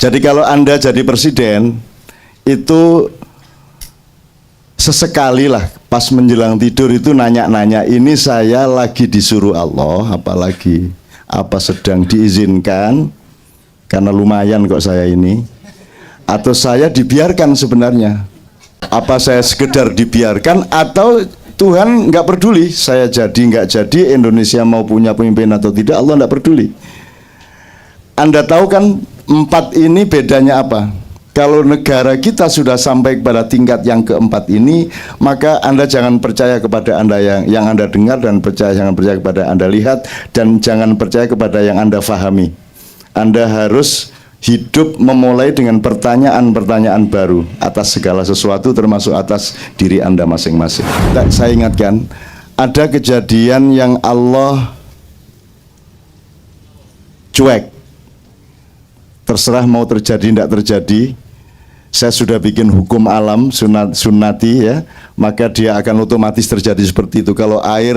Jadi kalau Anda jadi presiden, itu sesekali lah pas menjelang tidur itu nanya-nanya, ini saya lagi disuruh Allah, apalagi apa sedang diizinkan, karena lumayan kok saya ini, atau saya dibiarkan sebenarnya. Apa saya sekedar dibiarkan, atau Tuhan nggak peduli saya jadi nggak jadi, Indonesia mau punya pemimpin atau tidak, Allah nggak peduli. Anda tahu kan 4 ini bedanya apa? Kalau negara kita sudah sampai pada tingkat yang keempat ini, maka Anda jangan percaya kepada Anda yang Anda dengar, dan jangan percaya kepada Anda lihat, dan jangan percaya kepada yang Anda fahami. Anda harus hidup memulai dengan pertanyaan-pertanyaan baru atas segala sesuatu, termasuk atas diri Anda masing-masing. Saya ingatkan, ada kejadian yang Allah cuek. Terserah mau terjadi tidak terjadi, saya sudah bikin hukum alam sunnati ya, maka dia akan otomatis terjadi seperti itu. Kalau air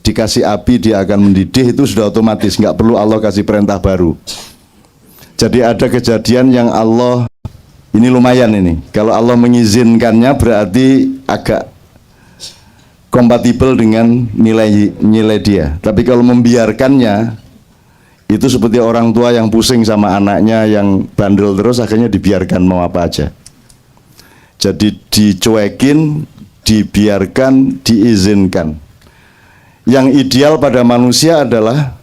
dikasih api dia akan mendidih, itu sudah otomatis, nggak perlu Allah kasih perintah baru. Jadi ada kejadian yang Allah, ini lumayan ini, kalau Allah mengizinkannya berarti agak kompatibel dengan nilai dia. Tapi kalau membiarkannya, itu seperti orang tua yang pusing sama anaknya yang bandel terus, akhirnya dibiarkan mau apa aja. Jadi dicuekin, dibiarkan, diizinkan. Yang ideal pada manusia adalah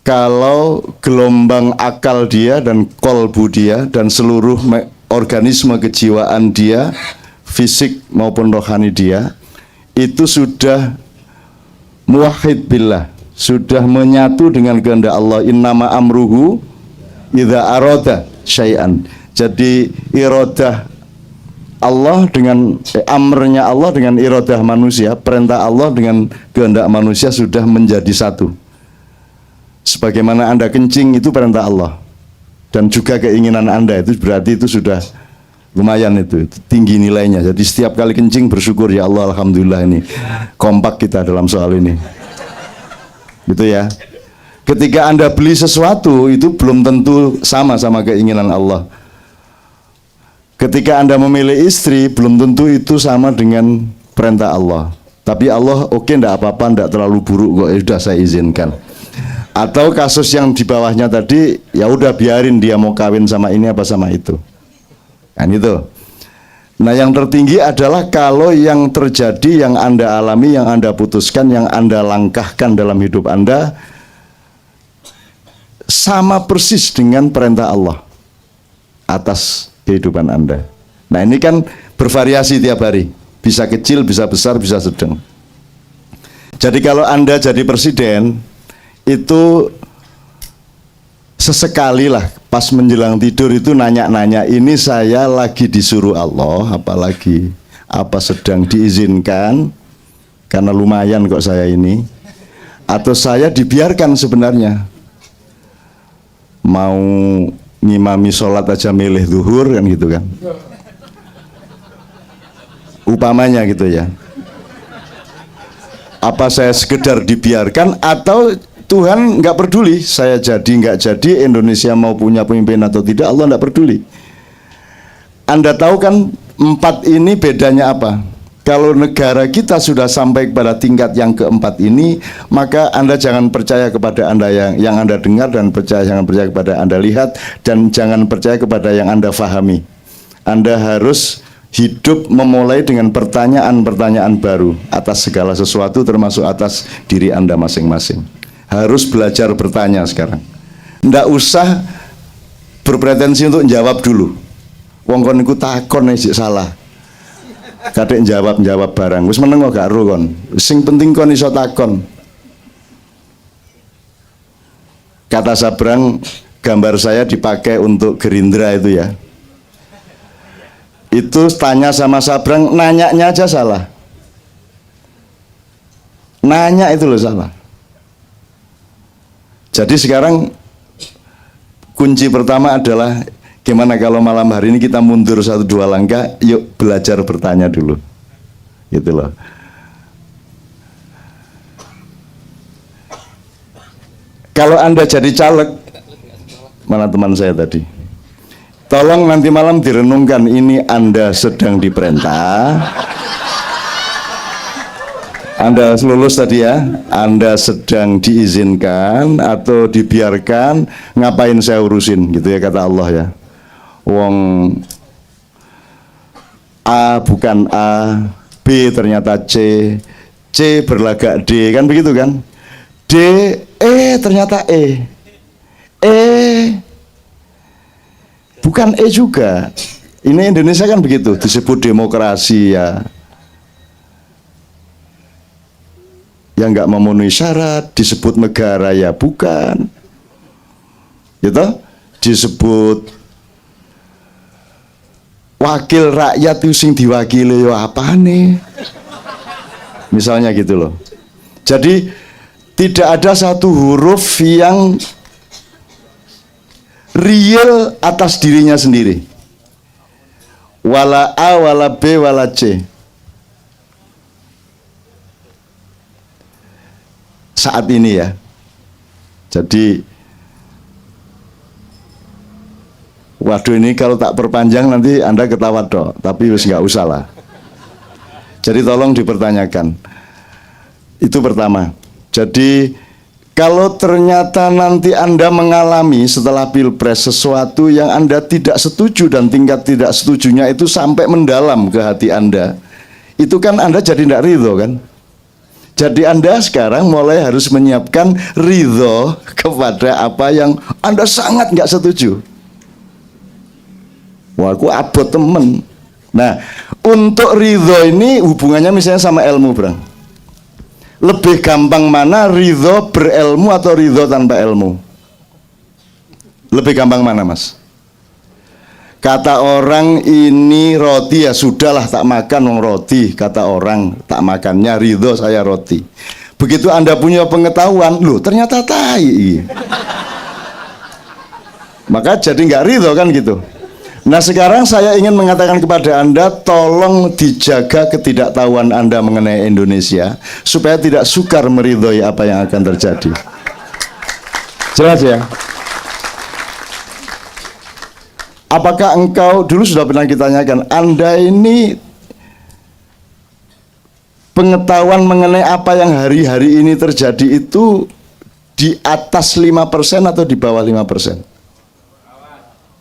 kalau gelombang akal dia dan kolbu dia dan seluruh organisme kejiwaan dia, fisik maupun rohani dia, itu sudah muwahhid billah, sudah menyatu dengan kehendak Allah. Innama amruhu idza arada syai'an. Jadi iradah Allah dengan amrnya Allah dengan iradah manusia, perintah Allah dengan kehendak manusia sudah menjadi satu. Sebagaimana Anda kencing itu perintah Allah, dan juga keinginan Anda itu berarti itu sudah lumayan, itu tinggi nilainya. Jadi setiap kali kencing bersyukur, ya Allah alhamdulillah, ini kompak kita dalam soal ini. Gitu ya. Ketika Anda beli sesuatu itu belum tentu sama keinginan Allah. Ketika Anda memilih istri belum tentu itu sama dengan perintah Allah. Tapi Allah oke, enggak apa-apa, enggak terlalu buruk kok, ya sudah saya izinkan. Atau kasus yang di bawahnya tadi, ya udah biarin dia mau kawin sama ini apa sama itu. Kan itu. Nah, yang tertinggi adalah kalau yang terjadi, yang Anda alami, yang Anda putuskan, yang Anda langkahkan dalam hidup Anda sama persis dengan perintah Allah atas kehidupan Anda. Nah, ini kan bervariasi tiap hari, bisa kecil, bisa besar, bisa sedang. Jadi kalau Anda jadi presiden, itu sesekali lah pas menjelang tidur itu nanya-nanya, ini saya lagi disuruh Allah, apalagi apa sedang diizinkan, karena lumayan kok saya ini, atau saya dibiarkan sebenarnya. Mau ngimami sholat aja milih zuhur kan gitu kan, upamanya gitu ya. Apa saya sekedar dibiarkan, atau Tuhan nggak peduli saya jadi nggak jadi, Indonesia mau punya pemimpin atau tidak, Allah nggak peduli. Anda tahu kan 4 ini bedanya apa? Kalau negara kita sudah sampai pada tingkat yang keempat ini, maka Anda jangan percaya kepada Anda yang Anda dengar, dan jangan percaya kepada Anda lihat, dan jangan percaya kepada yang Anda fahami. Anda harus hidup memulai dengan pertanyaan-pertanyaan baru atas segala sesuatu, termasuk atas diri Anda masing-masing. Harus belajar bertanya sekarang. Nggak usah berpretensi untuk jawab dulu. Wong kon iku takon sik salah. Kadek jawab barang. Wis meneng kok gak ero kon. Sing penting kon iso takon. Kata Sabrang, gambar saya dipakai untuk Gerindra itu ya. Itu tanya sama Sabrang, nanyanya aja salah. Nanya itu loh salah. Jadi sekarang kunci pertama adalah gimana kalau malam hari ini kita mundur 1-2 langkah, yuk belajar bertanya dulu. Gitu loh. Kalau Anda jadi caleg, Mana teman saya tadi? Tolong nanti malam direnungkan, ini Anda sedang diperintah. Anda lulus tadi ya, Anda sedang diizinkan atau dibiarkan, ngapain saya urusin gitu ya kata Allah ya. Wong A bukan A, B ternyata C, C berlagak D, kan begitu kan? D, ternyata E bukan E juga. Ini Indonesia kan begitu, disebut demokrasi ya. Yang nggak memenuhi syarat, disebut negara ya bukan. Gitu? Disebut wakil rakyat itu sing diwakili yo apane? Misalnya gitu loh. Jadi tidak ada satu huruf yang real atas dirinya sendiri. Wala A, wala B, wala C. Saat ini ya. Jadi waduh, ini kalau tak perpanjang nanti Anda ketawa dok, tapi wis nggak usah lah. Jadi tolong dipertanyakan. Itu pertama. Jadi kalau ternyata nanti Anda mengalami setelah Pilpres sesuatu yang Anda tidak setuju dan tingkat tidak setujunya itu sampai mendalam ke hati Anda, itu kan Anda jadi tidak ridho kan? Jadi Anda sekarang mulai harus menyiapkan ridho kepada apa yang Anda sangat nggak setuju. Wah, aku abot temen. Nah, untuk ridho ini hubungannya misalnya sama ilmu, Bang. Lebih gampang mana, ridho berilmu atau ridho tanpa ilmu? Lebih gampang mana, Mas? Kata orang ini roti, ya sudahlah tak makan wong roti. Kata orang tak makannya, ridho saya roti. Begitu Anda punya pengetahuan, loh ternyata tai. Maka jadi nggak ridho kan gitu. Nah sekarang saya ingin mengatakan kepada Anda, tolong dijaga ketidaktahuan Anda mengenai Indonesia supaya tidak sukar meridhoi apa yang akan terjadi. Jelas ya? Apakah engkau, dulu sudah pernah kita tanyakan, Anda ini pengetahuan mengenai apa yang hari-hari ini terjadi itu di atas 5% atau di bawah 5%?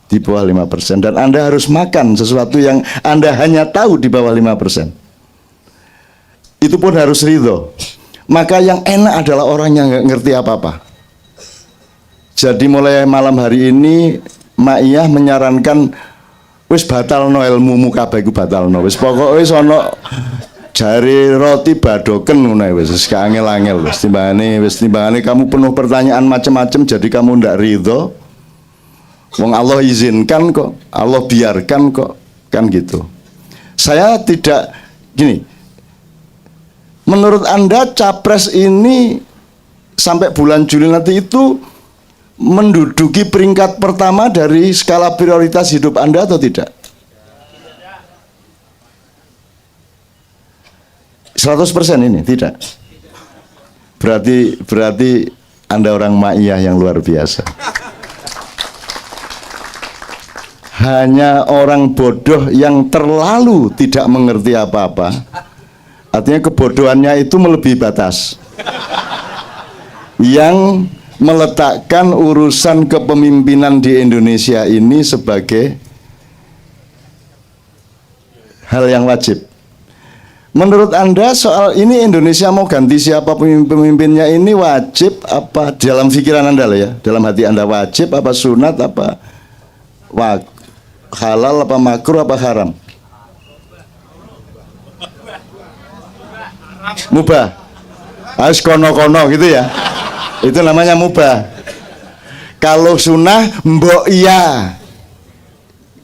Di bawah 5%, dan Anda harus makan sesuatu yang Anda hanya tahu di bawah 5%. Itu pun harus ridho. Maka yang enak adalah orang yang nggak ngerti apa-apa. Jadi mulai malam hari ini Maiyah menyarankan wis batalno ilmu muka baik batalno. Wis pokoknya sono jari roti badoken ngono wis angel-angel wis timbangane kamu penuh pertanyaan macam-macam jadi kamu ndak ridho. Wong Allah izinkan kok, Allah biarkan kok, kan gitu. Saya tidak gini. Menurut Anda capres ini sampai bulan Juli nanti itu menduduki peringkat pertama dari skala prioritas hidup Anda atau tidak? 100% ini tidak. Berarti Anda orang Maiyah yang luar biasa. Hanya orang bodoh yang terlalu tidak mengerti apa-apa. Artinya kebodohannya itu melebihi batas. Yang meletakkan urusan kepemimpinan di Indonesia ini sebagai hal yang wajib. Menurut Anda soal ini Indonesia mau ganti siapa pemimpinnya ini wajib apa dalam pikiran Anda lah ya, dalam hati Anda wajib apa sunat apa halal apa makruh apa haram? Mubah. Harus kono-kono gitu ya. Itu namanya mubah. Kalau sunnah mbok iya.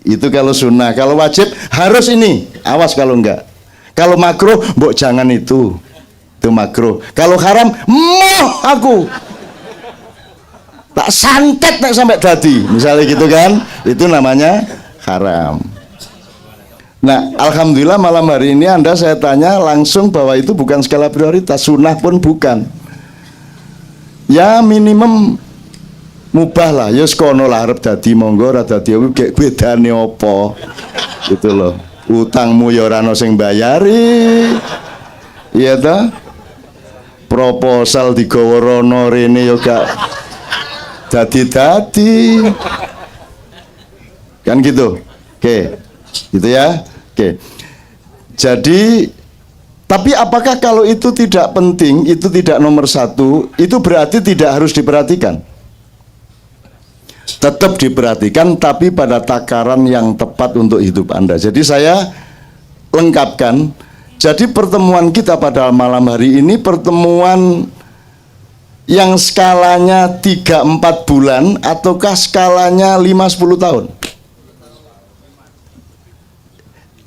Itu kalau sunnah. Kalau wajib harus ini. Awas kalau enggak. Kalau makruh mbok jangan itu. Itu makruh. Kalau haram moh aku. Tak santet tak sampai tadi. Misalnya gitu kan. Itu namanya haram. Nah, alhamdulillah malam hari ini Anda saya tanya langsung bahwa itu bukan skala prioritas, sunnah pun bukan. Ya minimum Mubah lah, ya sekono lah arep dadi monggo ora dadi gek bedane apa. Gitu loh. Utangmu ya ora ono sing bayari. Iya ta? Proposal digawa rono rene ya gak dadi-dadi. Kan gitu. Oke. Gitu ya. Oke. Jadi tapi apakah kalau itu tidak penting, itu tidak nomor satu, itu berarti tidak harus diperhatikan? Tetap diperhatikan, tapi pada takaran yang tepat untuk hidup Anda. Jadi saya lengkapkan. Jadi pertemuan kita pada malam hari ini pertemuan yang skalanya 3-4 bulan ataukah skalanya 5-10 tahun?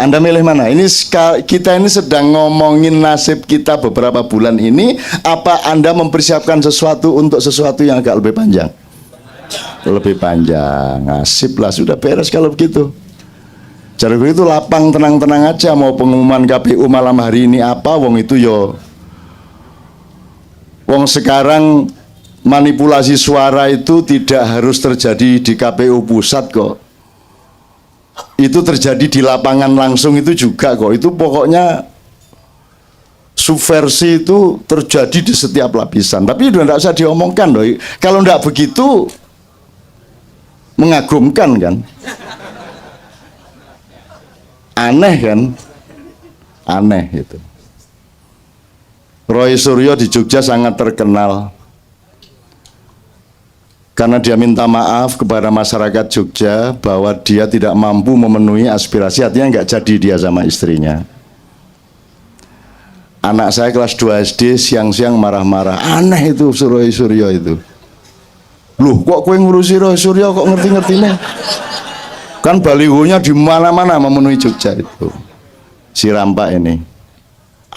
Anda milih mana? Ini kita ini sedang ngomongin nasib kita beberapa bulan ini. Apa Anda mempersiapkan sesuatu untuk sesuatu yang agak lebih panjang? Lebih panjang. Nasib lah, sudah beres kalau begitu. Jadi itu lapang tenang-tenang aja. Mau pengumuman KPU malam hari ini apa? Wong itu yo. Wong sekarang manipulasi suara itu tidak harus terjadi di KPU pusat kok. Itu terjadi di lapangan langsung itu juga kok. Itu pokoknya subversi itu terjadi di setiap lapisan. Tapi udah tidak usah diomongkan loh. Kalau tidak begitu mengagumkan kan. Aneh kan. Aneh itu. Roy Suryo di Jogja sangat terkenal karena dia minta maaf kepada masyarakat Jogja bahwa dia tidak mampu memenuhi aspirasi, artinya nggak jadi dia sama istrinya. Anak saya kelas 2 SD siang-siang marah-marah, aneh itu Roy Suryo itu. Loh kok kue ngurusi Roy Suryo kok ngerti-ngertinya? Kan balihonya di mana-mana memenuhi Jogja itu. Si Rampak ini.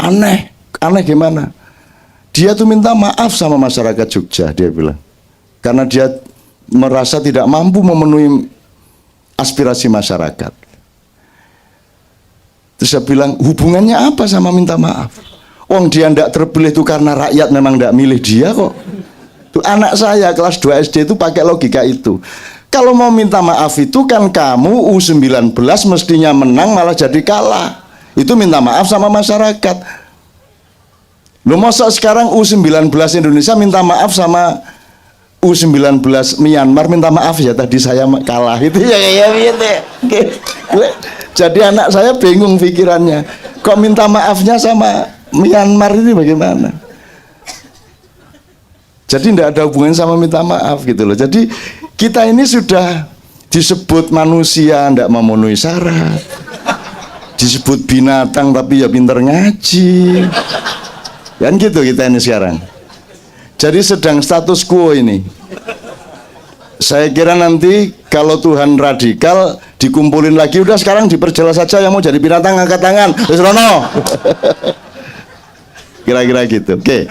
Aneh, aneh gimana? Dia tuh minta maaf sama masyarakat Jogja, dia bilang. Karena dia merasa tidak mampu memenuhi aspirasi masyarakat. Terus saya bilang, hubungannya apa sama minta maaf? Wong dia tidak terpilih itu karena rakyat memang tidak milih dia kok. Tuh, anak saya kelas 2 SD itu pakai logika itu. Kalau mau minta maaf itu kan kamu U19 mestinya menang malah jadi kalah. Itu minta maaf sama masyarakat. Loh masa sekarang U19 Indonesia minta maaf sama U19 Myanmar minta maaf ya tadi saya kalah itu ya gitu. Jadi anak saya bingung pikirannya. Kok minta maafnya sama Myanmar ini bagaimana? Jadi tidak ada hubungan sama minta maaf gitu loh. Jadi kita ini sudah disebut manusia tidak memenuhi syarat. Disebut binatang tapi ya pinter ngaji. Kan gitu kita ini sekarang. Jadi sedang status quo ini. Saya kira nanti kalau Tuhan radikal dikumpulin lagi, udah sekarang diperjelas saja yang mau jadi binatang angkat tangan. Wis rono. Kira-kira gitu. Oke.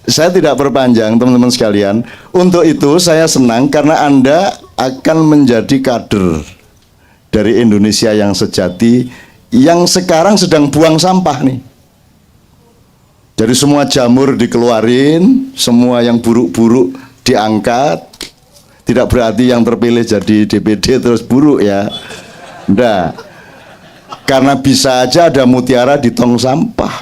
Saya tidak perpanjang teman-teman sekalian. Untuk itu saya senang karena Anda akan menjadi kader dari Indonesia yang sejati yang sekarang sedang buang sampah nih. Jadi semua jamur dikeluarin, semua yang buruk-buruk diangkat. Tidak berarti yang terpilih jadi DPD terus buruk ya. Enggak. Karena bisa aja ada mutiara di tong sampah.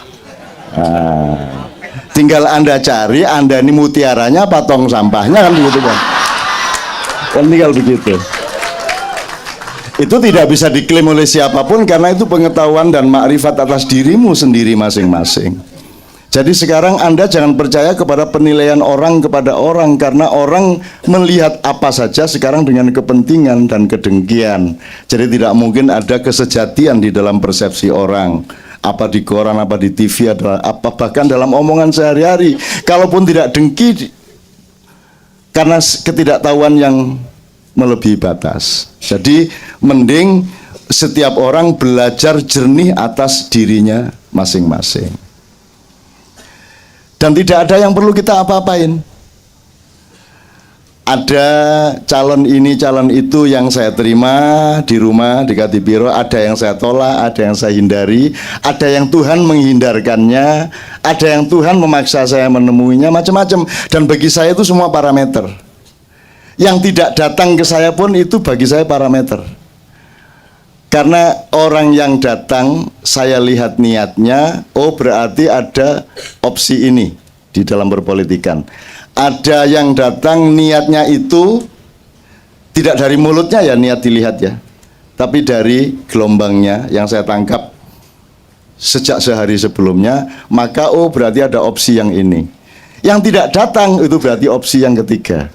Nah, tinggal Anda cari, Anda ini mutiaranya apa tong sampahnya kan begitu kan. Kan tinggal begitu. Itu tidak bisa diklaim oleh siapapun karena itu pengetahuan dan makrifat atas dirimu sendiri masing-masing. Jadi sekarang Anda jangan percaya kepada penilaian orang kepada orang karena orang melihat apa saja sekarang dengan kepentingan dan kedengkian. Jadi tidak mungkin ada kesejatian di dalam persepsi orang. Apa di koran, apa di TV, apa bahkan dalam omongan sehari-hari. Kalaupun tidak dengki karena ketidaktahuan yang melebihi batas. Jadi mending setiap orang belajar jernih atas dirinya masing-masing. Dan tidak ada yang perlu kita apa-apain. Ada calon ini, calon itu yang saya terima di rumah, di Kadipiro. Ada yang saya tolak, ada yang saya hindari. Ada yang Tuhan menghindarkannya. Ada yang Tuhan memaksa saya menemuinya, macam-macam. Dan bagi saya itu semua parameter. Yang tidak datang ke saya pun itu bagi saya parameter. Karena orang yang datang, saya lihat niatnya, oh berarti ada opsi ini di dalam berpolitikan. Ada yang datang niatnya itu tidak dari mulutnya ya niat dilihat ya, tapi dari gelombangnya yang saya tangkap sejak sehari sebelumnya, maka oh berarti ada opsi yang ini. Yang tidak datang itu berarti opsi yang ketiga.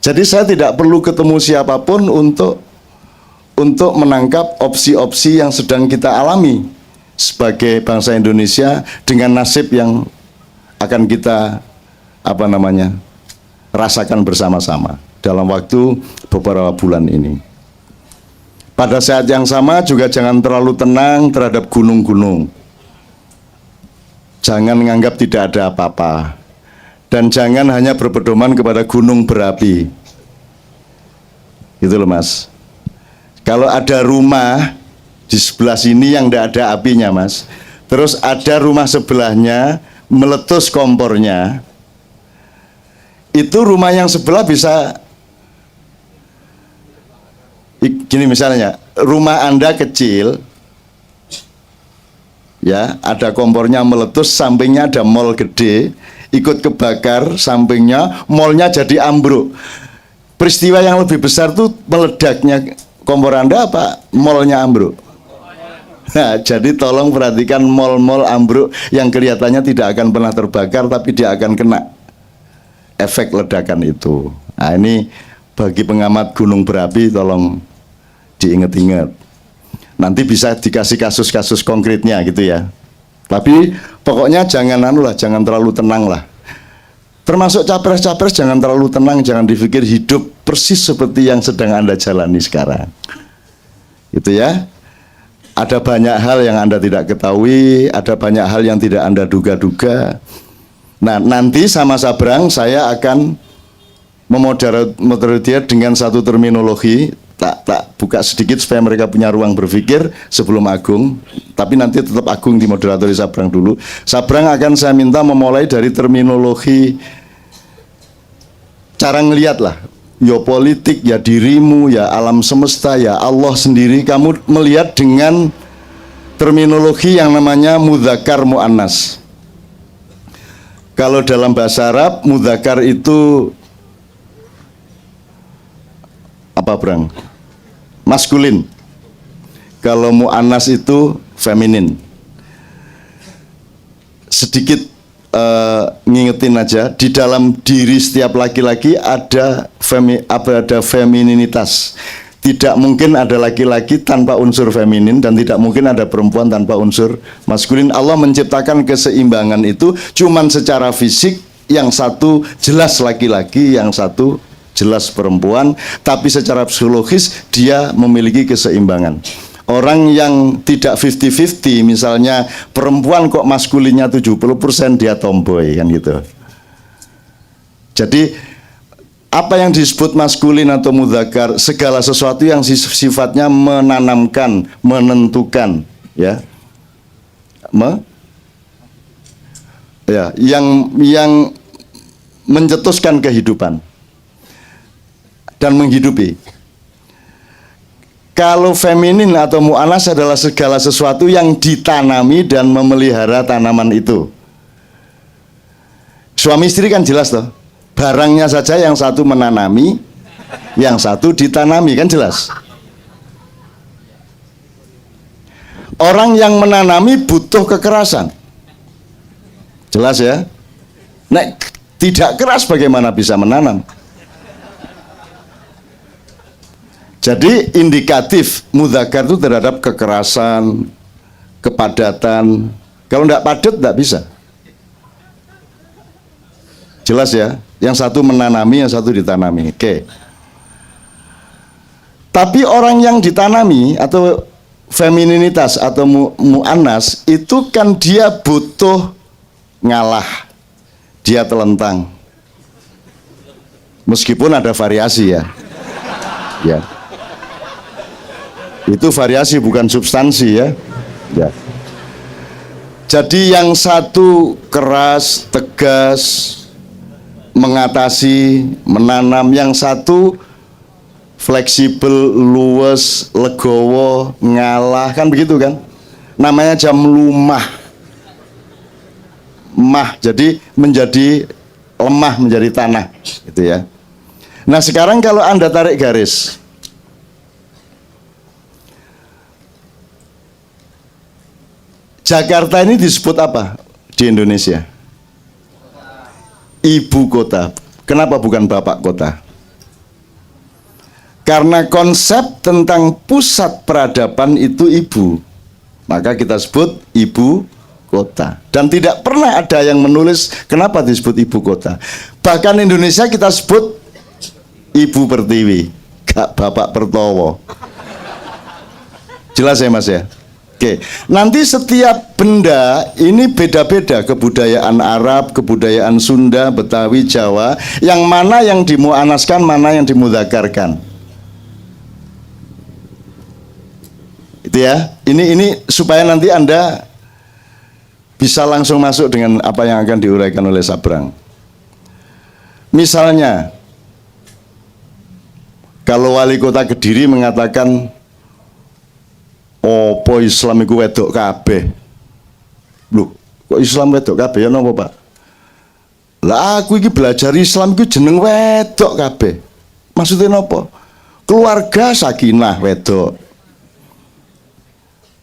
Jadi saya tidak perlu ketemu siapapun untuk menangkap opsi-opsi yang sedang kita alami sebagai bangsa Indonesia dengan nasib yang akan kita rasakan bersama-sama dalam waktu beberapa bulan ini. Pada saat yang sama juga jangan terlalu tenang terhadap gunung-gunung. Jangan menganggap tidak ada apa-apa. Dan jangan hanya berpedoman kepada gunung berapi. Gitu loh Mas. Kalau ada rumah di sebelah sini yang tidak ada apinya Mas, terus ada rumah sebelahnya meletus kompornya, itu rumah yang sebelah bisa gini misalnya, rumah Anda kecil, ya, ada kompornya meletus, sampingnya ada mall gede, ikut kebakar, sampingnya, mallnya jadi ambruk. Peristiwa yang lebih besar tuh meledaknya kompor Anda apa mallnya ambruk? Nah, jadi tolong perhatikan mall-mall ambruk yang kelihatannya tidak akan pernah terbakar, tapi dia akan kena efek ledakan itu. Nah, ini bagi pengamat gunung berapi tolong diingat-ingat. Nanti bisa dikasih kasus-kasus konkretnya gitu ya. Tapi pokoknya jangan jangan terlalu tenang lah. Termasuk capres-capres jangan terlalu tenang, jangan dipikir hidup persis seperti yang sedang Anda jalani sekarang. Itu ya. Ada banyak hal yang Anda tidak ketahui, ada banyak hal yang tidak Anda duga-duga. Nah, nanti sama Sabrang saya akan memoderate dia dengan satu terminologi. Tak buka sedikit supaya mereka punya ruang berpikir sebelum Agung, tapi nanti tetap Agung dimoderatori Sabrang dulu. Sabrang akan saya minta memulai dari terminologi cara ngelihat lah, ya politik, ya dirimu, ya alam semesta, ya Allah sendiri. Kamu melihat dengan terminologi yang namanya mudzakkar muannas. Kalau dalam bahasa Arab mudzakkar itu apa Brang? Maskulin. Kalau mu'annas itu feminin. Sedikit ngingetin aja, di dalam diri setiap laki-laki ada femininitas. Tidak mungkin ada laki-laki tanpa unsur feminin dan tidak mungkin ada perempuan tanpa unsur maskulin. Allah menciptakan keseimbangan itu cuman secara fisik, yang satu jelas laki-laki, yang satu jelas perempuan, tapi secara psikologis dia memiliki keseimbangan. Orang yang tidak 50-50, misalnya perempuan kok maskulinnya 70%, dia tomboy kan gitu. Jadi apa yang disebut maskulin atau mudzakkar, segala sesuatu yang sifatnya menanamkan, menentukan, ya, yang mencetuskan kehidupan dan menghidupi. Kalau feminin atau mu'annas adalah segala sesuatu yang ditanami dan memelihara tanaman itu. Suami istri kan jelas toh, barangnya saja yang satu menanami, yang satu ditanami, kan jelas. Orang yang menanami butuh kekerasan, jelas ya. Nek tidak keras bagaimana bisa menanam? Jadi indikatif mudzakkar itu terhadap kekerasan, kepadatan. Kalau tidak padat tidak bisa. Jelas ya, yang satu menanami, yang satu ditanami. Oke. Tapi orang yang ditanami atau femininitas atau mu'annas itu kan dia butuh ngalah, dia telentang. Meskipun ada variasi ya. Ya. Itu variasi bukan substansi ya. Ya. Jadi yang satu keras, tegas, mengatasi, menanam. Yang satu fleksibel, luwes, legowo, ngalah, kan begitu kan? Namanya jam lumah. Mah, jadi menjadi lemah, menjadi tanah, gitu ya. Nah sekarang kalau Anda tarik garis, Jakarta ini disebut apa di Indonesia? Ibu kota. Kenapa bukan bapak kota? Karena konsep tentang pusat peradaban itu ibu, maka kita sebut ibu kota. Dan tidak pernah ada yang menulis kenapa disebut ibu kota. Bahkan Indonesia kita sebut Ibu Pertiwi, gak Bapak Pertowo. Jelas ya Mas ya? Oke, nanti setiap benda ini beda-beda, kebudayaan Arab, kebudayaan Sunda, Betawi, Jawa, yang mana yang dimuanaskan, mana yang dimudzakarkan. Itu ya. Ini supaya nanti Anda bisa langsung masuk dengan apa yang akan diuraikan oleh Sabrang. Misalnya, kalau wali kota Kediri mengatakan opo Islam iku wedok kabeh. Loh, kok Islam wedok kabeh ya napa, Pak? Lah aku iki belajar Islam iku jeneng wedok kabeh. Maksudnya napa? Keluarga sakinah wedok.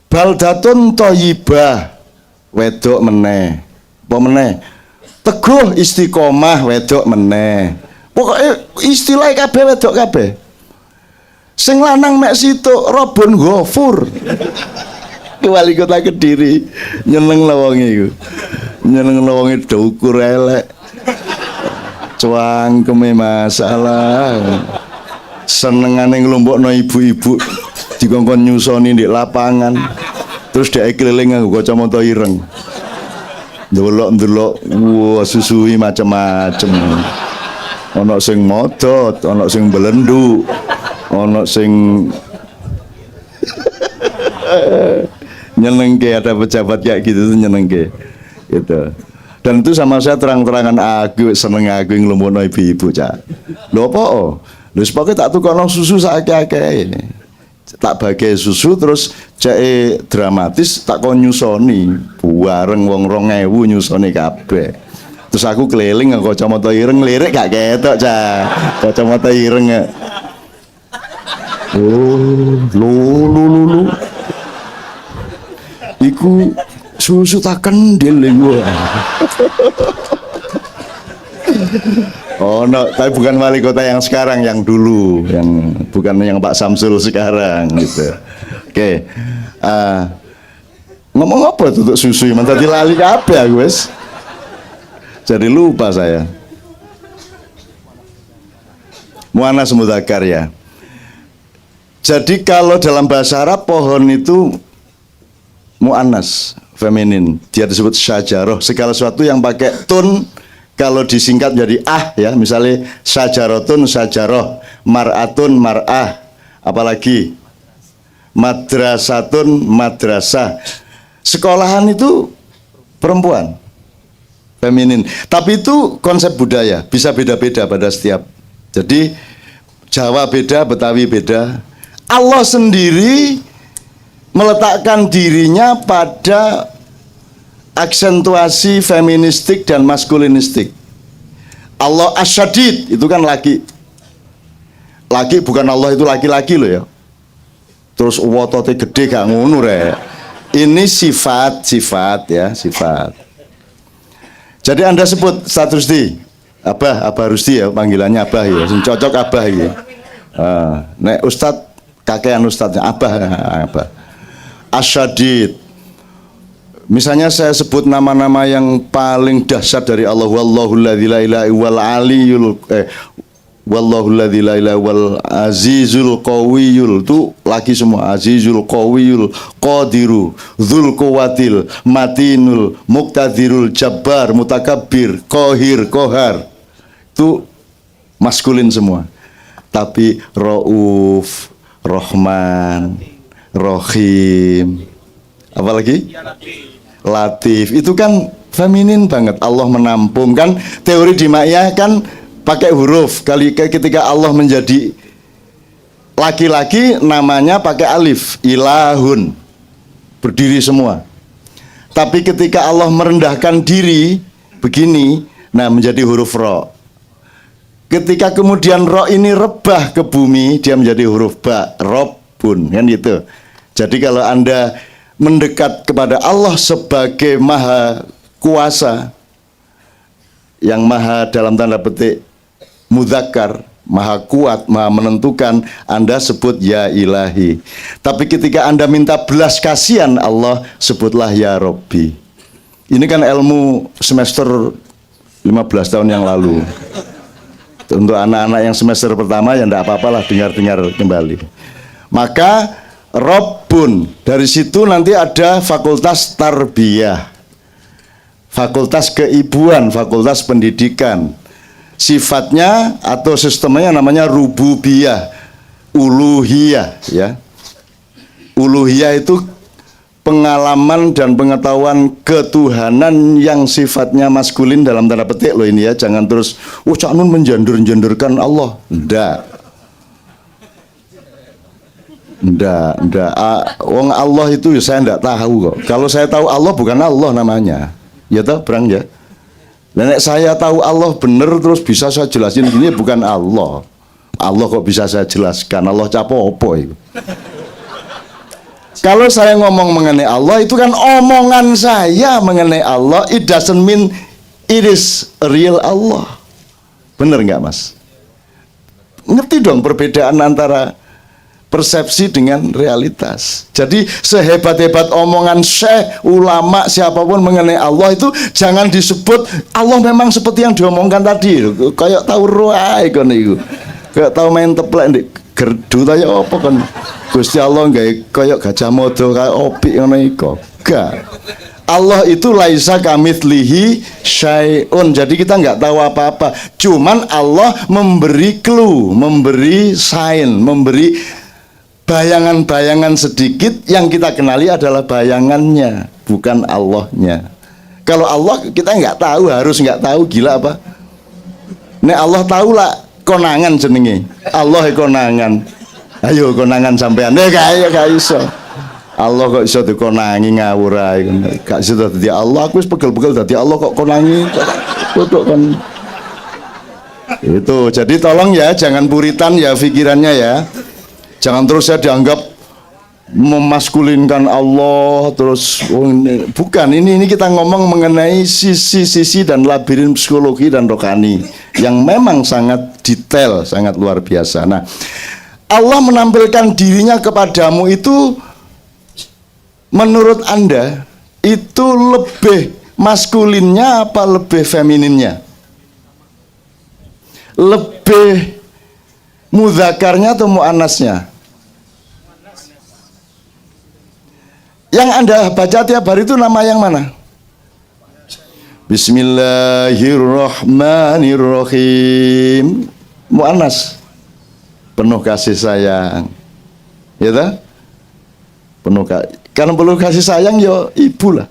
Baldatun thayyibah wedok meneh. Apa meneh? Teguh istiqomah wedok meneh. Pokoknya istilah kabeh wedok kabeh. Sing lanang mek situk Robun Ghafur. Wali kota Kediri nyeneng lawonge iku. Nyeneng lawonge dhukur elek. Cuangkeme masalah. Senengane nglompokno ibu-ibu dikongkon nyusoni di lapangan. Terus dhek keliling nganggo kacamata ireng. Ndelok-ndelok wah susui macem-macem. Ana sing modot, ana sing belenduk. Ono sing nyenengke, ada pejabat kayak gitu tuh nyenengke gitu. Dan itu sama saya terang-terangan aku seneng aku nglumpuhno ibu-ibu cak. Lho apa? Lho sepoke tak tukono susu sakake-akeh. Tak bagi susu terus cake dramatis tak kon nyusoni bareng wong 2000 nyusoni kabeh. Terus aku keliling nggo kacamata ireng lirik gak ketok cak. Kacamata ireng. Oh, lu. Iku susu tak kendil gua. Oh, no, tapi bukan wali kota yang sekarang, yang dulu, yang bukan yang Pak Samsul sekarang gitu. Oke. Ngomong apa tutup susu yang tadi lali kabeh aku wis. Jadi lupa saya. Muannas mudzakkar ya. Jadi kalau dalam bahasa Arab pohon itu mu'annas, feminin. Dia disebut syajaroh. Segala sesuatu yang pakai tun kalau disingkat jadi ya. Misalnya syajarotun, syajaroh, mar'atun, mar'ah. Apalagi madrasatun, madrasah. Sekolahan itu perempuan, feminin. Tapi itu konsep budaya, bisa beda-beda pada setiap. Jadi Jawa beda, Betawi beda. Allah sendiri meletakkan dirinya pada aksentuasi feministik dan maskulinistik. Allah asyadid itu kan laki. Laki bukan Allah itu laki-laki loh ya. Terus wotote gede gak ngono rek. Ini sifat ya, sifat. Jadi Anda sebut status di Abah Rusdi ya, panggilannya Abah ya. Cocok Abah ya. Nek Ustadz kakean ustadznya Abah. Asyadid. Misalnya saya sebut nama-nama yang paling dahsyat dari Allah. Wallahul ladzi la ilaha wal aliyul wallahul ladzi la ilaha wal azizul qawiyul. Itu lagi semua. Azizul qawiyul qadiru dzul quwwatil matinul muqtadirul jabbar mutakabbir qahir qahar. Itu maskulin semua. Tapi Rauf, Rohman, Rohim, apalagi Latif, itu kan feminin banget. Allah menampung. Kan teori di Ma'iyah kan pakai huruf. Ketika Allah menjadi laki-laki namanya pakai alif, ilahun, berdiri semua. Tapi ketika Allah merendahkan diri begini, nah menjadi huruf ro. Ketika kemudian ro ini rebah ke bumi, dia menjadi huruf ba, robun, kan gitu. Jadi kalau Anda mendekat kepada Allah sebagai maha kuasa, yang maha dalam tanda petik mudzakkar, maha kuat, maha menentukan, Anda sebut ya ilahi. Tapi ketika Anda minta belas kasihan Allah, sebutlah ya Robbi. Ini kan ilmu semester 15 tahun yang lalu. Untuk anak-anak yang semester pertama ya enggak apa-apalah, dengar-dengar kembali. Maka Robbun, dari situ nanti ada fakultas tarbiyah, fakultas keibuan, fakultas pendidikan. Sifatnya atau sistemnya namanya rububiyah, uluhiyah ya. Uluhiyah itu pengalaman dan pengetahuan ketuhanan yang sifatnya maskulin dalam tanda petik loh ini ya. Jangan terus Cak Nun menjandur-jandurkan Allah. Ndak. Wong Allah itu saya ndak tahu kok. Kalau saya tahu Allah bukan Allah namanya. Ya toh, Brang ya. Nek saya tahu Allah bener terus bisa saya jelasin gini, bukan Allah. Allah kok bisa saya jelaskan? Allah capo-opo itu. Kalau saya ngomong mengenai Allah, itu kan omongan saya mengenai Allah. It doesn't mean it is a real Allah. Bener nggak Mas? Ngerti dong perbedaan antara persepsi dengan realitas. Jadi sehebat-hebat omongan syekh, ulama, siapapun mengenai Allah itu jangan disebut Allah memang seperti yang diomongkan tadi. Kayak tahu roai kan itu. Kayak tahu main teplek di gerdu tanya apa kan. Gusti Allah nggak kayak gajah modo kayak opik ngono iku. Gak. Allah itu laisa kamitslihi syai'un. Jadi kita nggak tahu apa-apa. Cuman Allah memberi clue, memberi sign, memberi bayangan-bayangan sedikit. Yang kita kenali adalah bayangannya, bukan Allahnya. Kalau Allah kita nggak tahu, harus nggak tahu, gila apa? Nek Allah tahu lah konangan jenenge. Allah konangan. Ayo konangan sampean. Gak iso. Allah kok iso dikonangi ngawur ae. Gak iso dadi Allah, aku wis pegel-pegel dadi Allah kok konangi. Kodok kan. Itu. Jadi tolong ya jangan puritan ya pikirannya ya. Jangan terus saya dianggap memaskulinkan Allah terus bukan, ini kita ngomong mengenai sisi-sisi dan labirin psikologi dan rohani yang memang sangat detail, sangat luar biasa. Nah, Allah menampilkan dirinya kepadamu itu menurut Anda itu lebih maskulinnya apa lebih femininnya? Lebih mudzakarnya atau muannasnya? Yang Anda baca tiap hari itu nama yang mana? Bismillahirrahmanirrahim. Muannas. Penuh kasih sayang. Ya tak? Karena perlu kasih sayang yo ibu lah.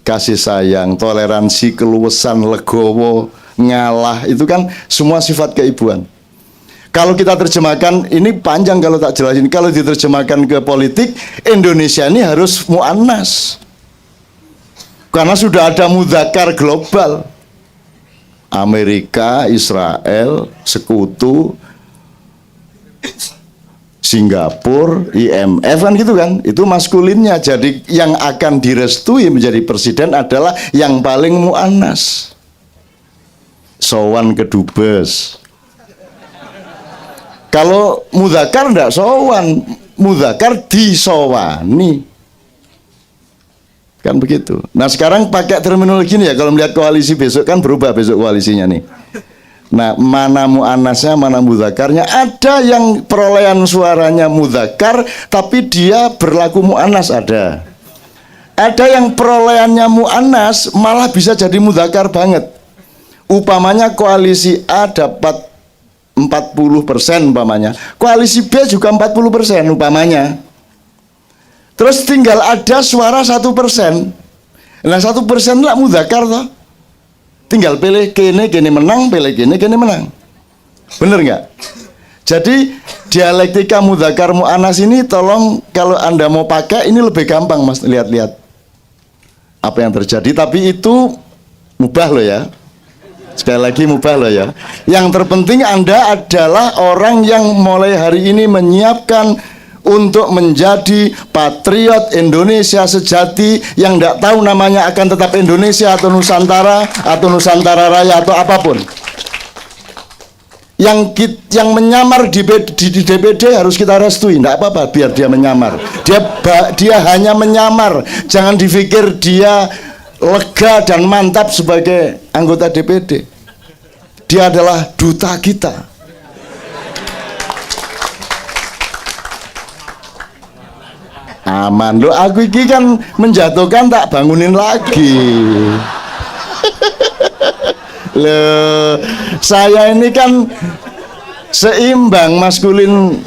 Kasih sayang, toleransi, keluasan, legowo, ngalah, itu kan semua sifat keibuan. Kalau kita terjemahkan, ini panjang kalau tak jelasin. Kalau diterjemahkan ke politik, Indonesia ini harus muannas. Karena sudah ada mudzakkar global. Amerika, Israel, Sekutu, Singapura, IMF kan gitu kan. Itu maskulinnya. Jadi yang akan direstui menjadi presiden adalah yang paling muannas. Sowan ke dubes. Kalau mudzakkar enggak sowan, mudzakkar disowani. Kan begitu. Nah sekarang pakai terminologi ini ya, kalau melihat koalisi besok kan berubah besok koalisinya nih. Nah mana muannasnya, mana mudzakarnya. Ada yang perolehan suaranya mudzakkar tapi dia berlaku muannas ada. Ada yang perolehannya muannas malah bisa jadi mudzakkar banget. Upamanya koalisi A dapat 40% umpamanya, koalisi B juga 40% umpamanya. Terus tinggal ada suara 1%. Nah 1% lah mudzakkar toh. Tinggal pilih kene menang, pilih kene menang. Bener nggak? Jadi dialektika mudzakkar muannas ini tolong kalau Anda mau pakai ini lebih gampang Mas, lihat-lihat apa yang terjadi, tapi itu mubah loh ya. Sekali lagi mubah loh ya. Yang terpenting Anda adalah orang yang mulai hari ini menyiapkan untuk menjadi patriot Indonesia sejati yang tidak tahu namanya akan tetap Indonesia atau Nusantara Raya atau apapun. Yang menyamar di DPD harus kita restui, tidak apa-apa biar dia menyamar. Dia hanya menyamar, jangan dipikir dia lega dan mantap sebagai anggota DPD. Dia adalah duta kita. Aman loh, aku ini kan menjatuhkan tak bangunin lagi. Loh, saya ini kan seimbang maskulin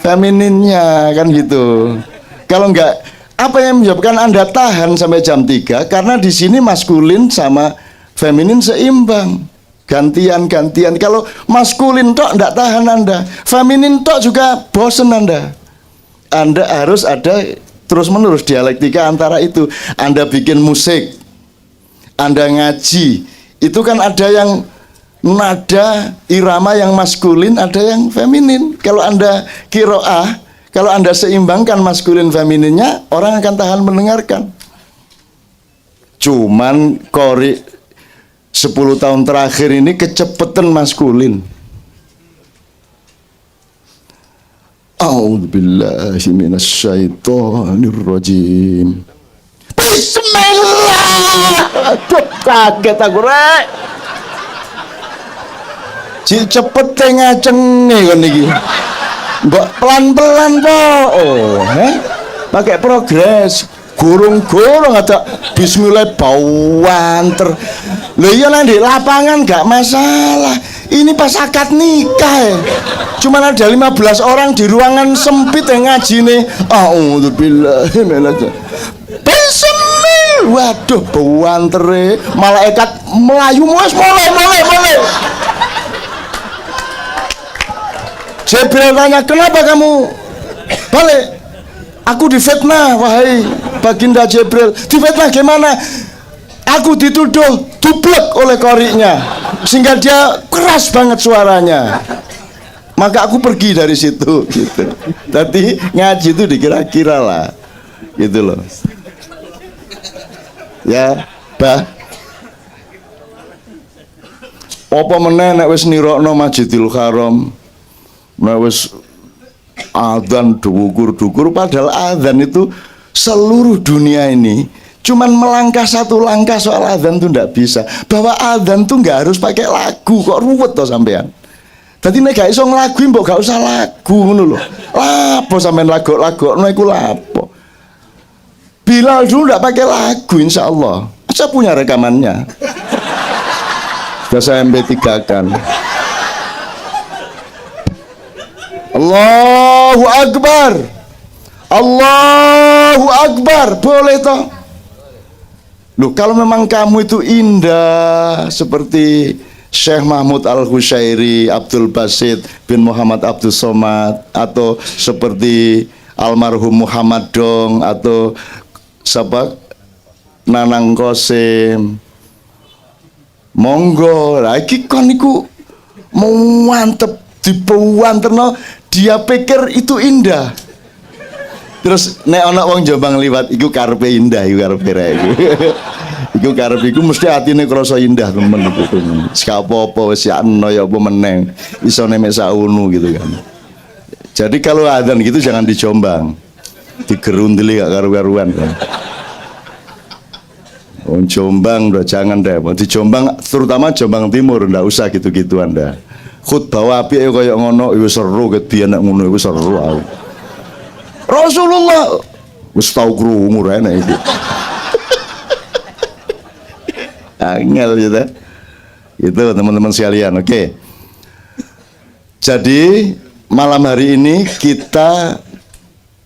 femininnya kan gitu. Kalau enggak, apa yang menyebabkan Anda tahan sampai jam 3? Karena di sini maskulin sama feminin seimbang. Gantian-gantian. Kalau maskulin tok enggak tahan Anda, feminin tok juga bosen Anda. Anda harus ada terus-menerus dialektika antara itu. Anda bikin musik, Anda ngaji, itu kan ada yang nada irama yang maskulin, ada yang feminin. Kalau Anda qiraah, kalau Anda seimbangkan maskulin femininnya, orang akan tahan mendengarkan. Cuman qori 10 tahun terakhir ini kecepetan maskulin. A'udzubillahi minasyaitonirrajim. Bismillah. Aduh, kaget aku rek. Cepet ngacenge kon iki. Mbok pelan-pelan po. Oh, pakai progres. Gurung-gurung ada bismillah bawanter. Lho iya lah di lapangan gak masalah. Ini pas akad nikah. Cuman ada 15 orang di ruangan sempit yang ngaji nih. A'udzubillahi minasyaitonir. Bismillah. Waduh, bawantere. Malaikat melayu mulai. Jibril tanya, kenapa kamu balik? Aku difitnah, wahai baginda Jibril. Difitnah gimana? Aku dituduh dublek oleh koriknya, sehingga dia keras banget suaranya. Maka aku pergi dari situ, gitu. Tadi ngaji itu dikira-kira lah, gitu loh. Ya, bah. Apa meneh nek wis nirokno Masjidil Haram, nek wis adzan dukur, padahal adzan itu seluruh dunia ini cuman melangkah satu langkah soal adzan tuh ndak bisa. Bahwa adzan tuh nggak harus pakai lagu, kok ruwet toh sampean. Tadi nek gak iso nglagu mbok gak usah lagu ngono lho. Lapo sampean lagu-lagu iku lapo. Bilal dulu ndak pakai lagu insyaallah. Saya punya rekamannya. Sudah saya MP3 kan. Allahu Akbar. Allahu Akbar. Boleh toh? Loh, kalau memang kamu itu indah seperti Syekh Mahmud Al-Husyairi, Abdul Basit bin Muhammad Abdul Somad, atau seperti almarhum Muhammad Dong, atau siapa Nanang Kosim, monggo lagi kon niku mantep dipewanterno, dia pikir itu indah. Terus nek ana wong Jombang liwat iku karepe indah, iku karepe rek iku. Iku karepe iku mesti atine krasa indah temen iku. Sak apa-apa wis ana ya apa meneng. Iso nemek saunu gitu kan. Jadi kalau adzan gitu jangan di Jombang. Digerundeli gak karu-karuan kan. Wong Jombang udah jangan deh. Di Jombang terutama Jombang Timur ndak usah gitu-gitu Anda. Khutbah apik kaya ngono wis seru ket biyen nek ngono iku seru aku. Rasulullah wis tau krungu rene iki. Angel gitu. Itu teman-teman sekalian, oke. Jadi malam hari ini kita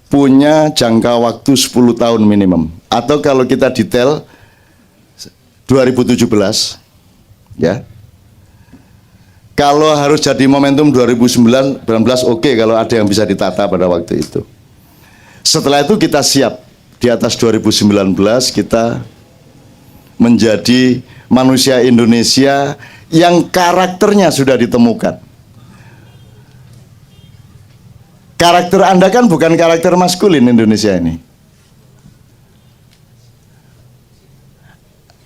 punya jangka waktu 10 tahun minimum. Atau kalau kita detail 2017 ya. Kalau harus jadi momentum 2019 oke, kalau ada yang bisa ditata pada waktu itu. Setelah itu kita siap di atas 2019 kita menjadi manusia Indonesia yang karakternya sudah ditemukan. Karakter Anda kan bukan karakter maskulin Indonesia ini.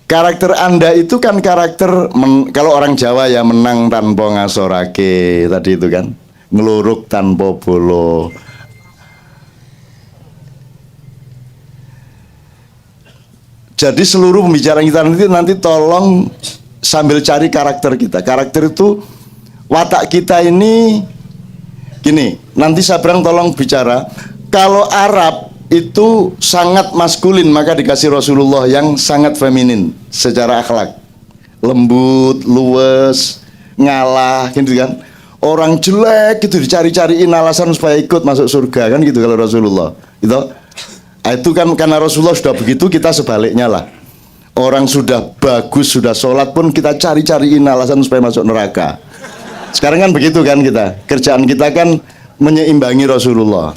Karakter Anda itu kan karakter kalau orang Jawa ya menang tanpa ngasorake tadi itu kan, ngeluruk tanpa bolo. Jadi seluruh pembicaraan kita nanti tolong sambil cari karakter kita. Karakter itu watak kita ini gini. Nanti Sabrang tolong bicara. Kalau Arab itu sangat maskulin, maka dikasih Rasulullah yang sangat feminin secara akhlak, lembut, luwes, ngalah gitu kan. Orang jelek gitu dicari-cariin alasan supaya ikut masuk surga kan gitu kalau Rasulullah gitu. Itu kan karena Rasulullah sudah begitu, kita sebaliknya lah. Orang sudah bagus, sudah sholat pun kita cari-cariin alasan supaya masuk neraka. Sekarang kan begitu kan kita, kerjaan kita kan menyeimbangi Rasulullah.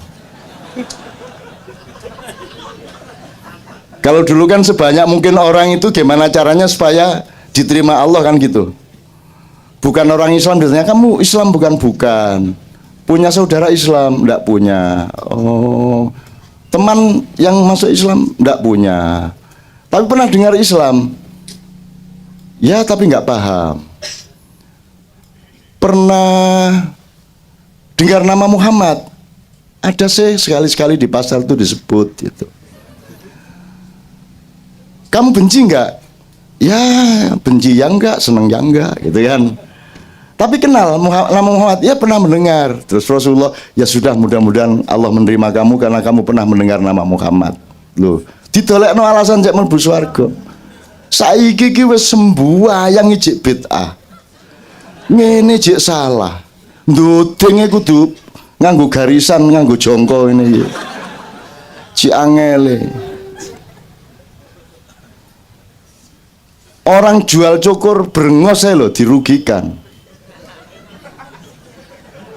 Kalau dulu kan sebanyak mungkin orang itu gimana caranya supaya diterima Allah kan gitu. Bukan orang Islam biasanya, kamu Islam bukan, punya saudara Islam enggak punya. Oh, teman yang masuk Islam enggak punya. Tapi pernah dengar Islam. Ya tapi enggak paham. Pernah dengar nama Muhammad. Ada sih sekali-sekali di pasar itu disebut gitu. Kamu benci enggak? Ya benci ya enggak, seneng ya enggak gitu kan. Tapi kenal nama Muhammad, ya pernah mendengar. Terus Rasulullah, ya sudah mudah-mudahan Allah menerima kamu karena kamu pernah mendengar nama Muhammad. Loh, didolekno alasan cek mlebu swarga. Saiki iki wis sembuhyang ijik bid'ah. Ngene jek salah. Ndudenge kudu nganggo garisan, nganggo jongko ini iki. Ci angele. Orang jual cukur brengos loh dirugikan.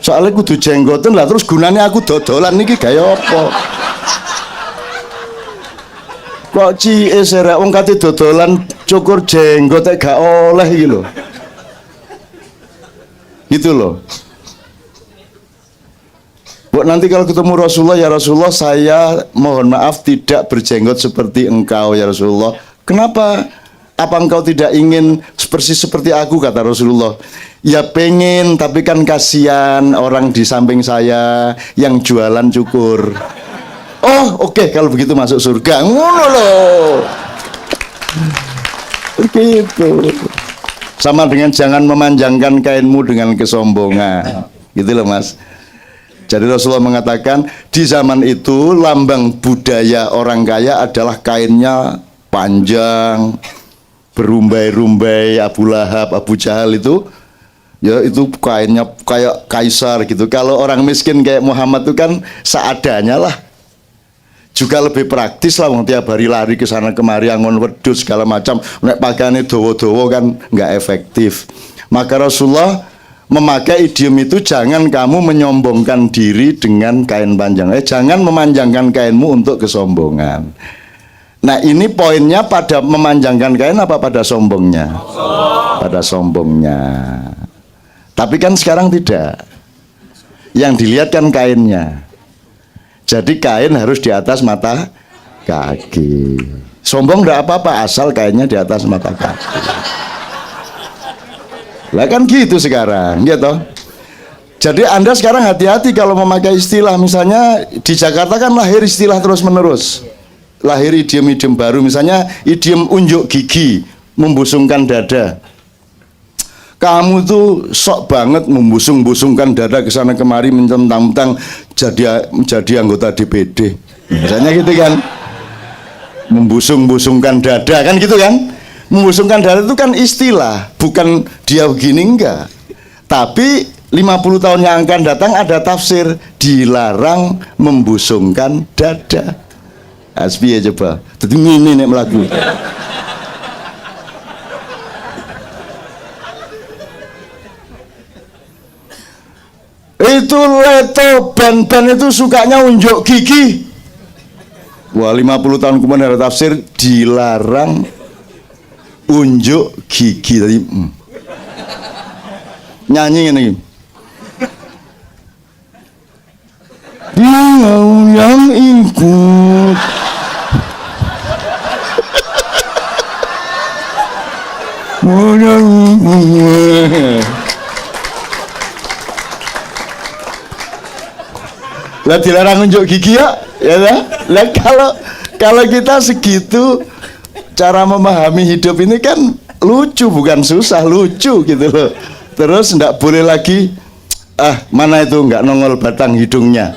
Soalnya kudu jenggoten lah, terus gunanya aku dodolan niki gaya apa? Kok cie serek wong kate dodolan cukur jenggot gak oleh iki lho. Gitu loh. Bu, nanti kalau ketemu Rasulullah, ya Rasulullah saya mohon maaf tidak berjenggot seperti engkau ya Rasulullah. Kenapa? Apa engkau tidak ingin persis seperti aku, kata Rasulullah. Ya pengen, tapi kan kasihan orang di samping saya yang jualan cukur. Oh oke, kalau begitu masuk surga. Ngono loh. Begitu. Sama dengan jangan memanjangkan kainmu dengan kesombongan. Gitu loh mas. Jadi Rasulullah mengatakan di zaman itu lambang budaya orang kaya adalah kainnya panjang, berumbai-rumbai. Abu Lahab, Abu Jahal itu ya itu kainnya kayak kaisar gitu. Kalau orang miskin kayak Muhammad itu kan seadanya lah. Juga lebih praktis lah, tiap hari lari ke sana kemari angon wedhus segala macam. Nek pakaiane dawa-dawa kan nggak efektif. Maka Rasulullah memakai idiom itu, jangan kamu menyombongkan diri dengan kain panjang. Jangan memanjangkan kainmu untuk kesombongan. Nah ini poinnya pada memanjangkan kain apa pada sombongnya? Pada sombongnya. Tapi kan sekarang tidak. Yang dilihat kan kainnya. Jadi kain harus di atas mata kaki. Sombong enggak apa-apa asal kainnya di atas mata kaki. Lah kan gitu sekarang, gitu. Jadi Anda sekarang hati-hati kalau memakai istilah, misalnya di Jakarta kan lahir istilah terus-menerus. Lahir idiom-idiom baru, misalnya idiom unjuk gigi, membusungkan dada. Kamu tuh sok banget membusung-busungkan dada ke sana kemari, mentang-mentang jadi anggota DPD. Misalnya gitu kan. Membusung-busungkan dada kan gitu kan. Membusungkan dada itu kan istilah, bukan dia begini enggak. Tapi 50 tahun yang akan datang ada tafsir dilarang membusungkan dada. Asbi ya coba. Jadi ini nek melaku. Itu Leto band-band itu sukanya unjuk gigi. Wah, 50 tahun kemudian ada tafsir dilarang unjuk gigi tadi. Nyanyi ini. Dia yang ikut. Lah dilarang unjuk gigi ya lah. Lah kalau kita segitu cara memahami hidup ini kan lucu, bukan susah, lucu gitu loh. Terus ndak boleh lagi mana itu nggak nongol batang hidungnya.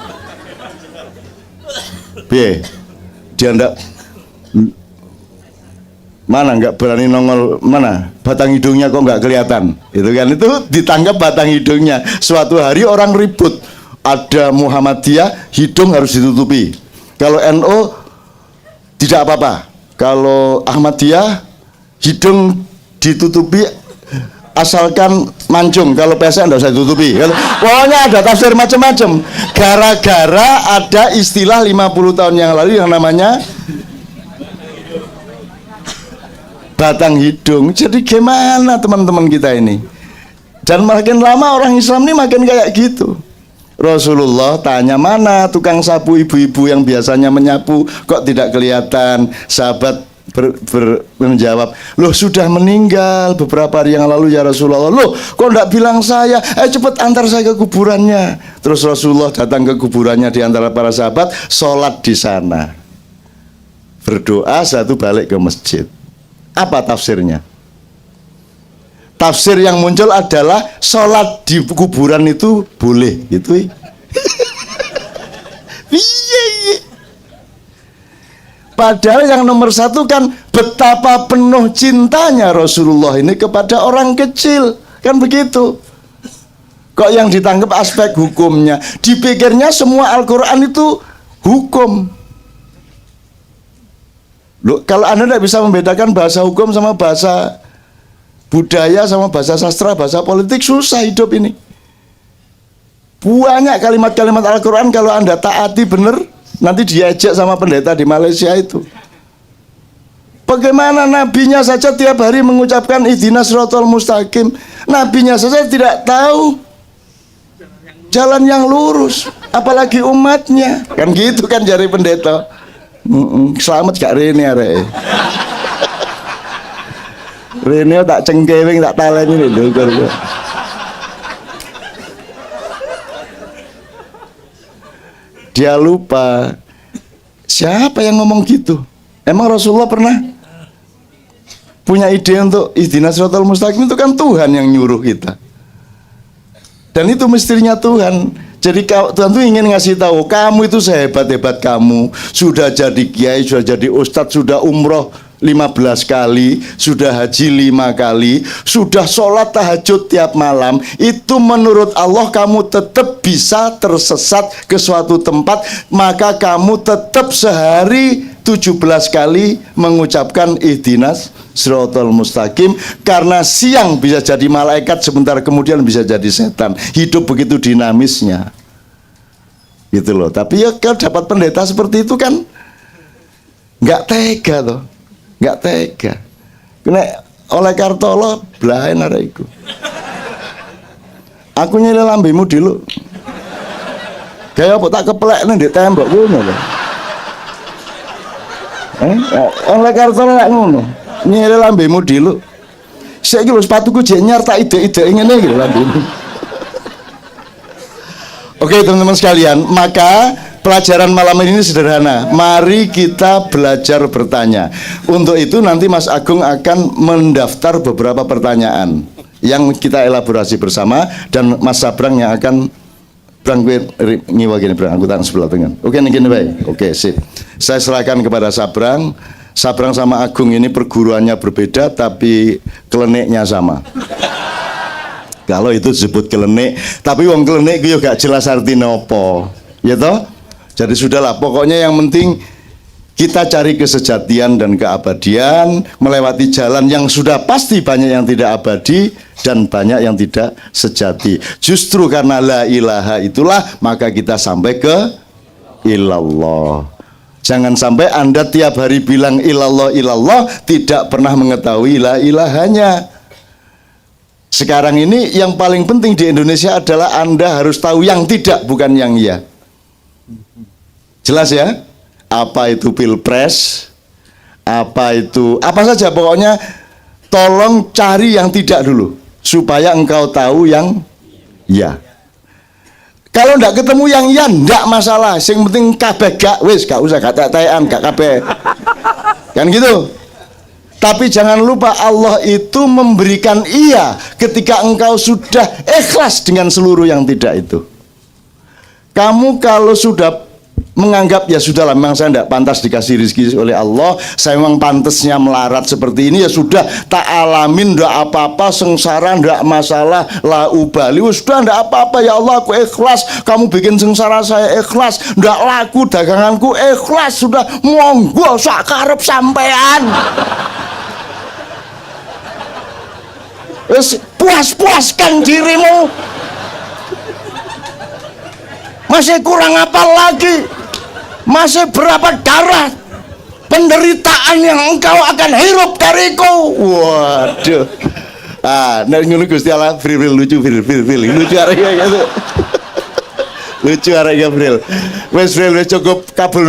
Dia ndak mana nggak berani nongol, mana batang hidungnya kok nggak kelihatan, itu kan, itu ditangkap batang hidungnya. Suatu hari orang ribut, ada Muhammadiyah hidung harus ditutupi, kalau NU tidak apa-apa, kalau Ahmadiyah hidung ditutupi asalkan mancung, kalau PSN tidak usah ditutupi. Pokoknya ada tafsir macam-macam gara-gara ada istilah 50 tahun yang lalu yang namanya batang hidung. Jadi gimana teman-teman kita ini? Dan makin lama orang Islam ini makin kayak gitu. Rasulullah tanya, mana tukang sapu ibu-ibu yang biasanya menyapu kok tidak kelihatan? Sahabat menjawab, loh sudah meninggal beberapa hari yang lalu ya Rasulullah. Loh kok tidak bilang saya? Cepat antar saya ke kuburannya. Terus Rasulullah datang ke kuburannya di antara para sahabat, sholat di sana, berdoa, satu balik ke masjid. Apa tafsirnya? Tafsir yang muncul adalah sholat di kuburan itu boleh gitu. Padahal yang nomor satu kan betapa penuh cintanya Rasulullah ini kepada orang kecil, kan begitu. Kok yang ditangkap aspek hukumnya? Dipikirnya semua Al-Quran itu hukum. Loh, kalau Anda tidak bisa membedakan bahasa hukum sama bahasa budaya sama bahasa sastra, bahasa politik, susah hidup ini. Banyak kalimat-kalimat Al-Quran kalau Anda taati benar, nanti diajak sama pendeta di Malaysia itu. Bagaimana nabinya saja tiap hari mengucapkan ihdinas siratal mustaqim, nabinya saja tidak tahu jalan yang lurus, apalagi umatnya. Kan gitu kan jari pendeta. Selamat gak Rene arek. Rene tak cengkewing tak taleni lho. Dia lupa siapa yang ngomong gitu. Emang Rasulullah pernah punya ide untuk ihdinas siratal mustaqim? Itu kan Tuhan yang nyuruh kita. Dan itu mestinya Tuhan. Jadi Tuhan tuh ingin ngasih tahu, kamu itu sehebat-hebat kamu, sudah jadi kiai, sudah jadi ustadz, sudah umroh 15 kali, sudah haji 5 kali, sudah sholat tahajud tiap malam. Itu menurut Allah kamu tetap bisa tersesat ke suatu tempat, maka kamu tetap sehari 17 kali mengucapkan ihdinas siratal mustaqim, karena siang bisa jadi malaikat, sebentar kemudian bisa jadi setan. Hidup begitu dinamisnya gitu loh. Tapi ya kalau dapat pendeta seperti itu kan nggak tega toh, nggak tega. Kena oleh Kartolo belain ada iku. Aku nyilih lambemu dulu. Kayak apa tak keplek nih di tembok ngono lho. Oleh Kartolo lek ngono. Nyilih lambemu dulu. Saiki lho sepatuku jek nyar tak ide-ide ngene iki lho lambemu. Oke teman-teman sekalian, maka pelajaran malam ini sederhana. Mari kita belajar bertanya. Untuk itu nanti Mas Agung akan mendaftar beberapa pertanyaan yang kita elaborasi bersama, dan Mas Sabrang yang akan ngiwa gini, aku tangan sebelah tangan. Oke, gini baik. Oke, sip. Saya serahkan kepada Sabrang. Sabrang sama Agung ini perguruannya berbeda, tapi kleniknya sama. Kalau itu disebut kelenik, tapi wong kelenik itu gak jelas artinya apa, ya toh? Jadi sudahlah, pokoknya yang penting Kita cari kesejatian dan keabadian, melewati jalan yang sudah pasti banyak yang tidak abadi dan banyak yang tidak sejati. Justru karena la ilaha itulah maka kita sampai ke ilallah. Jangan sampai Anda tiap hari bilang ilallah ilallah tidak pernah mengetahui la ilahanya. Sekarang ini yang paling penting di Indonesia adalah Anda harus tahu yang tidak, bukan yang iya. Jelas ya? Apa itu pilpres, apa saja, pokoknya tolong cari yang tidak dulu supaya engkau tahu yang ya. Kalau ndak ketemu yang ya ndak masalah, yang penting kabeh gak usah gak tetean gak kabeh kan gitu. Tapi jangan lupa Allah itu memberikan iya ketika engkau sudah ikhlas dengan seluruh yang tidak itu. Kamu kalau sudah menganggap ya sudahlah, memang saya tidak pantas dikasih rezeki oleh Allah, saya memang pantasnya melarat seperti ini, ya sudah tak alamin, tidak apa-apa, sengsara tidak masalah, la ubali, sudah tidak apa-apa ya Allah, aku ikhlas, kamu bikin sengsara saya ikhlas, tidak laku daganganku ikhlas, sudah monggo sak karep sampean. Wes puas-puaskan dirimu, masih kurang apa lagi? Masih berapa darah penderitaan yang engkau akan hirup dariku? Waduh. Nah ngono Gusti Allah, Fril lucu, lucu arek gitu. Lucu arek Fril. Wes cukup kabul.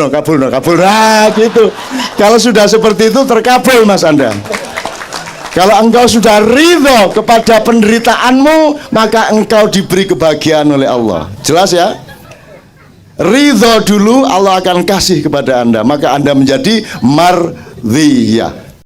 Gitu. Kalau sudah seperti itu terkabul Mas Anda. Kalau engkau sudah ridho kepada penderitaanmu, maka engkau diberi kebahagiaan oleh Allah. Jelas ya? Ridho dulu, Allah akan kasih kepada Anda, maka Anda menjadi mardhiyah.